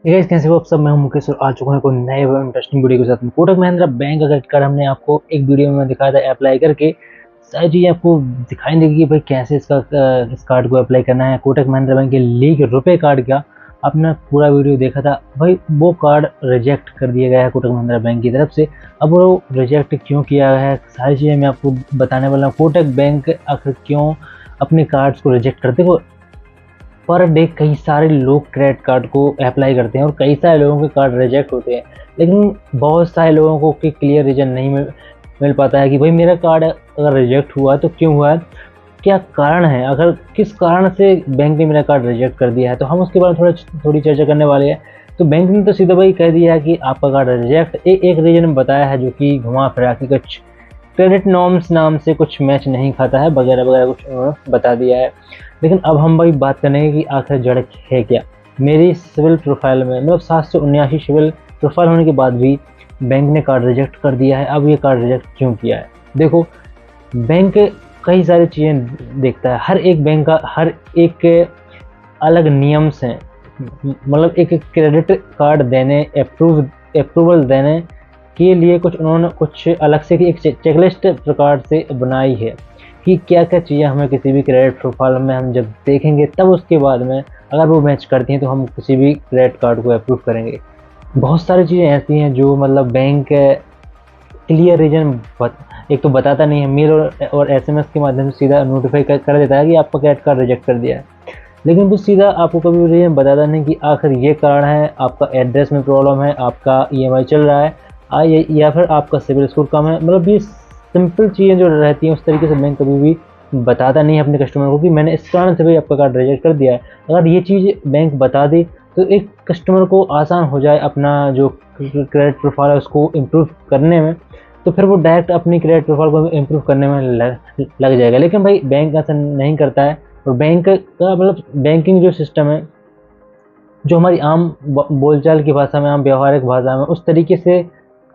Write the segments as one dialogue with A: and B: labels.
A: Guys कैसे हो आप सब। मैं हूं मुकेश और आ चुका हूं कोई नए और इंटरेस्टिंग वीडियो के साथ में। कोटक महिंद्रा बैंक का क्रेडिट कार्ड हमने आपको एक वीडियो में दिखाया था अप्लाई करके। सारी चीजें आपको दिखाई देगी कि भाई कैसे इस कार्ड को अप्लाई करना है। कोटक महिंद्रा बैंक के लीक रुपए कार्ड का आपने पूरा वीडियो देखा था भाई। वो कार्ड रिजेक्ट कर दिया गया है कोटक महिंद्रा बैंक की तरफ से। अब वो रिजेक्ट क्यों किया गया है सारी चीजें मैं आपको बताने वाला हूँ। कोटक बैंक आखिर क्यों अपने कार्ड्स को रिजेक्ट करते हैं। पर डे कई सारे लोग क्रेडिट कार्ड को अप्लाई करते हैं और कई सारे लोगों के कार्ड रिजेक्ट होते हैं, लेकिन बहुत सारे लोगों को कि क्लियर रीजन नहीं मिल पाता है कि भाई मेरा कार्ड अगर रिजेक्ट हुआ तो क्यों हुआ है, क्या कारण है, अगर किस कारण से बैंक ने मेरा कार्ड रिजेक्ट कर दिया है। तो हम उसके बारे में थोड़ी चर्चा करने वाले हैं। तो बैंक ने तो सीधा भाई कह दिया है कि आपका कार्ड रिजेक्ट, एक रीजन बताया है जो कि घुमा फिरा के कुछ क्रेडिट नॉर्म्स नाम से कुछ मैच नहीं खाता है वगैरह वगैरह कुछ उन्होंने बता दिया है। लेकिन अब हम भाई बात करेंगे कि आखिर जड़ है क्या। मेरी सिविल प्रोफाइल में मतलब 779 सिविल प्रोफाइल होने के बाद भी बैंक ने कार्ड रिजेक्ट कर दिया है। अब ये कार्ड रिजेक्ट क्यों किया है? देखो, बैंक कई सारी चीज़ें देखता है। हर एक बैंक का हर एक अलग नियम्स हैं। मतलब एक क्रेडिट कार्ड देने अप्रूवल देने के लिए कुछ उन्होंने कुछ अलग से एक चेकलिस्ट प्रकार से बनाई है कि क्या क्या चीज़ें हमें किसी भी क्रेडिट प्रोफाइल में हम जब देखेंगे तब उसके बाद में अगर वो मैच करती हैं तो हम किसी भी क्रेडिट कार्ड को अप्रूव करेंगे। बहुत सारी चीज़ें ऐसी हैं जो मतलब बैंक क्लियर रीजन एक तो बताता नहीं है, मेल और एसएमएस के माध्यम से सीधा नोटिफाई कर देता है कि आपका क्रेडिट कार्ड रिजेक्ट कर दिया है। लेकिन वो सीधा आपको कभी रीजन बताता नहीं कि आखिर ये कारण है, आपका एड्रेस में प्रॉब्लम है, आपका ईएमआई चल रहा है, या फिर आपका सिविल स्कोर कम है। मतलब ये सिंपल चीज़ें जो रहती हैं उस तरीके से बैंक कभी भी बताता नहीं है अपने कस्टमर को कि मैंने इस कारण से भाई आपका कार्ड रिजेक्ट कर दिया है। अगर ये चीज़ बैंक बता दे तो एक कस्टमर को आसान हो जाए अपना जो क्रेडिट प्रोफाइल है उसको इम्प्रूव करने में। तो फिर वो डायरेक्ट अपनी क्रेडिट प्रोफाइल को इम्प्रूव करने में लग जाएगा। लेकिन भाई बैंक ऐसा नहीं करता है। और बैंक का मतलब बैंकिंग जो सिस्टम है, जो हमारी आम बोलचाल की भाषा में, आम व्यवहारिक भाषा में उस तरीके से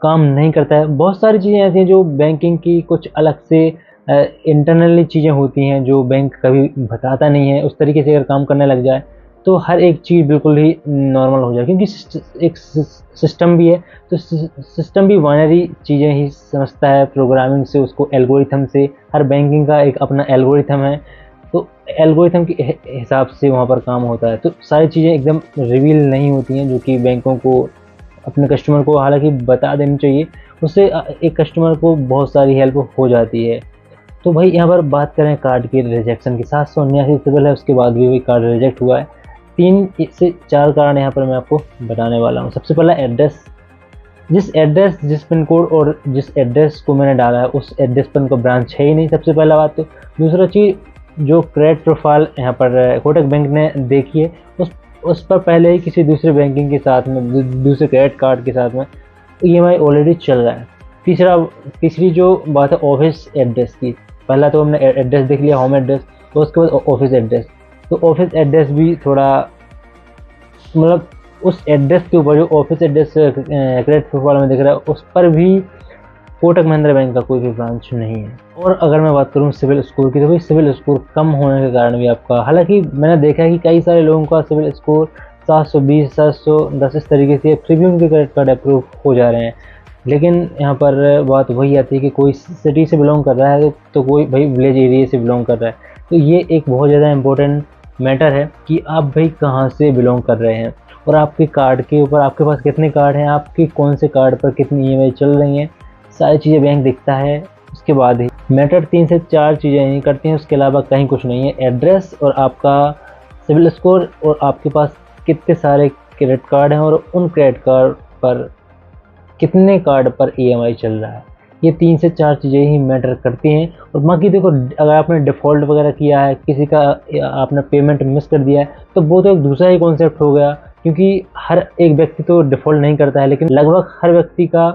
A: काम नहीं करता है। बहुत सारी चीज़ें ऐसी हैं जो बैंकिंग की कुछ अलग से इंटरनली चीज़ें होती हैं जो बैंक कभी बताता नहीं है। उस तरीके से अगर काम करने लग जाए तो हर एक चीज़ बिल्कुल ही नॉर्मल हो जाए, क्योंकि एक सिस्टम भी है। तो सिस्टम भी बाइनरी चीज़ें ही समझता है प्रोग्रामिंग से, उसको एल्गोरिथम से। हर बैंकिंग का एक अपना एल्गोरिथम है, तो एल्गोरिथम के हिसाब से वहाँ पर काम होता है। तो सारी चीज़ें एकदम रिवील नहीं होती हैं जो कि बैंकों को अपने कस्टमर को हालांकि बता देनी चाहिए। उससे एक कस्टमर को बहुत सारी हेल्प हो जाती है। तो भाई यहाँ पर बात करें कार्ड के रिजेक्शन की, 779 सिविल है उसके बाद भी वही कार्ड रिजेक्ट हुआ है। 3 से 4 कारण यहाँ पर मैं आपको बताने वाला हूँ। सबसे पहला एड्रेस। जिस एड्रेस, जिस पिन कोड और जिस एड्रेस को मैंने डाला है उस एड्रेस पर उनका ब्रांच है ही नहीं, सबसे पहला बात। तो दूसरा चीज़, जो क्रेडिट प्रोफाइल यहाँ पर कोटक बैंक ने देखी है उस पर पहले ही किसी दूसरे बैंकिंग के साथ में, दूसरे क्रेडिट कार्ड के साथ में ईएमआई ऑलरेडी चल रहा है। तीसरी जो बात है ऑफिस एड्रेस की। पहला तो हमने एड्रेस देख लिया, होम एड्रेस, तो उसके बाद ऑफिस एड्रेस। तो ऑफिस एड्रेस भी थोड़ा मतलब उस एड्रेस के ऊपर जो ऑफिस एड्रेस क्रेडिट प्रोफाइल में दिख रहा है उस पर भी कोटक महिंद्रा बैंक का कोई भी ब्रांच नहीं है। और अगर मैं बात करूं सिविल स्कोर की, तो भाई सिविल स्कोर कम होने के कारण भी आपका, हालांकि मैंने देखा है कि कई सारे लोगों का सिविल स्कोर 720 710 इस तरीके से फिर भी उनके क्रेडिट कार्ड अप्रूव हो जा रहे हैं। लेकिन यहाँ पर बात वही आती है कि कोई सिटी से बिलोंग कर रहा है तो कोई भाई विलेज एरिया से बिलोंग कर रहा है। तो ये एक बहुत ज़्यादा इंपॉर्टेंट मैटर है कि आप भाई कहाँ से बिलोंग कर रहे हैं और आपके कार्ड के ऊपर आपके पास कितने कार्ड हैं, आपके कौन से कार्ड पर कितनी ईएमआई चल रही हैं, सारी चीज़ें बैंक दिखता है। उसके बाद ही मैटर 3 से 4 चीज़ें ही करती हैं, उसके अलावा कहीं कुछ नहीं है। एड्रेस और आपका सिविल स्कोर और आपके पास कितने सारे क्रेडिट कार्ड हैं और उन क्रेडिट कार्ड पर कितने कार्ड पर ईएमआई चल रहा है। ये 3 से 4 चीज़ें ही मैटर करती हैं। और बाकी देखो, अगर आपने डिफ़ॉल्ट वगैरह किया है, किसी का आपने पेमेंट मिस कर दिया है, तो वो तो एक दूसरा ही कॉन्सेप्ट हो गया, क्योंकि हर एक व्यक्ति तो डिफ़ॉल्ट नहीं करता है, लेकिन लगभग हर व्यक्ति का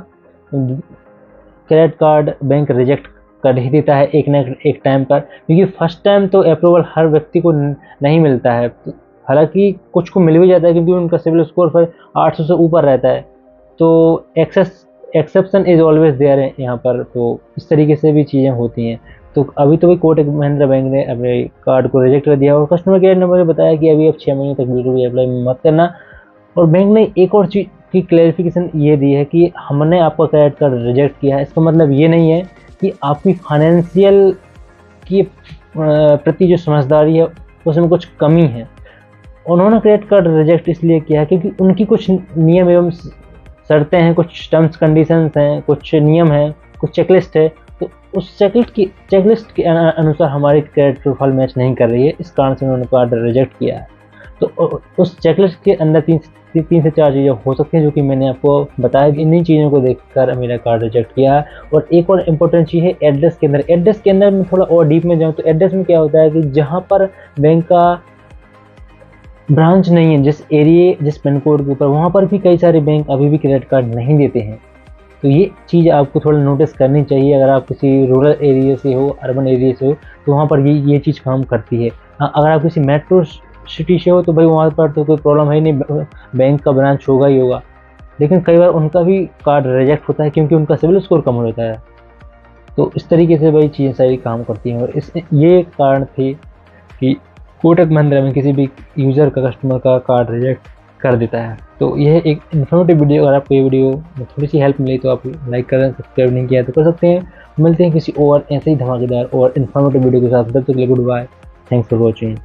A: क्रेडिट कार्ड बैंक रिजेक्ट कर ही देता है एक न एक टाइम पर, क्योंकि फर्स्ट टाइम तो अप्रूवल हर व्यक्ति को नहीं मिलता है। हालांकि कुछ को मिल भी जाता है क्योंकि उनका सिविल स्कोर पर 800 से ऊपर रहता है। तो एक्सेप्शन इज ऑलवेज देयर है यहाँ पर। तो इस तरीके से भी चीज़ें होती हैं। तो अभी तो भाई कोटक महिंद्रा बैंक ने अपने कार्ड को रिजेक्ट कर दिया और कस्टमर केयर ने मुझे बताया कि अभी अब 6 महीने तक बिल्कुल भी अप्लाई मत करना। और बैंक ने एक और चीज़ की क्लैरिफिकेशन ये दी है कि हमने आपका क्रेडिट कार्ड रिजेक्ट किया है, इसका मतलब ये नहीं है कि आपकी फाइनेंशियल की प्रति जो समझदारी है उसमें कुछ कमी है। उन्होंने क्रेडिट कार्ड रिजेक्ट इसलिए किया है क्योंकि उनकी कुछ नियम एवं शर्तें हैं, कुछ टर्म्स कंडीशंस हैं, कुछ नियम हैं, कुछ चेकलिस्ट है। तो उस चेकलिस्ट के अनुसार हमारी क्रेडिट प्रोफाइल मैच नहीं कर रही है, इस कारण से उन्होंने कार्ड रिजेक्ट किया है। तो उस चेकलिस्ट के अंदर तीन से चार चीज़ें हो सकती हैं जो कि मैंने आपको बताया कि इन्हीं चीज़ों को देखकर मेरा कार्ड रिजेक्ट किया है। और एक और इम्पोर्टेंट चीज़ है एड्रेस के अंदर। एड्रेस के अंदर मैं थोड़ा और डीप में जाऊँ तो एड्रेस में क्या होता है कि जहाँ पर बैंक का ब्रांच नहीं है, जिस पिन कोड के ऊपर, वहाँ पर भी कई सारे बैंक अभी भी क्रेडिट कार्ड नहीं देते हैं। तो ये चीज़ आपको थोड़ा नोटिस करनी चाहिए। अगर आप किसी रूरल एरिया से हो, अर्बन एरिया से हो, तो वहाँ पर ये चीज़ काम करती है। हाँ, अगर आप किसी मेट्रो सिटी से हो तो भाई वहाँ पर तो कोई प्रॉब्लम है नहीं, बैंक का ब्रांच होगा ही होगा। लेकिन कई बार उनका भी कार्ड रिजेक्ट होता है क्योंकि उनका सिविल स्कोर कम हो जाता है। तो इस तरीके से भाई चीज़ें सारी काम करती हैं। और ये कारण थे कि कोटक महिंद्रा में किसी भी यूज़र का, कस्टमर का कार्ड रिजेक्ट कर देता है। तो यह एक इन्फॉर्मेटिव वीडियो। अगर आपको ये वीडियो में थोड़ी सी हेल्प मिली तो आप लाइक करें, सब्सक्राइब नहीं किया तो कर सकते हैं। मिलते हैं किसी और ऐसे ही धमाकेदार और इन्फॉर्मेटिव वीडियो के साथ। तब तक के लिए good bye, thanks for watching.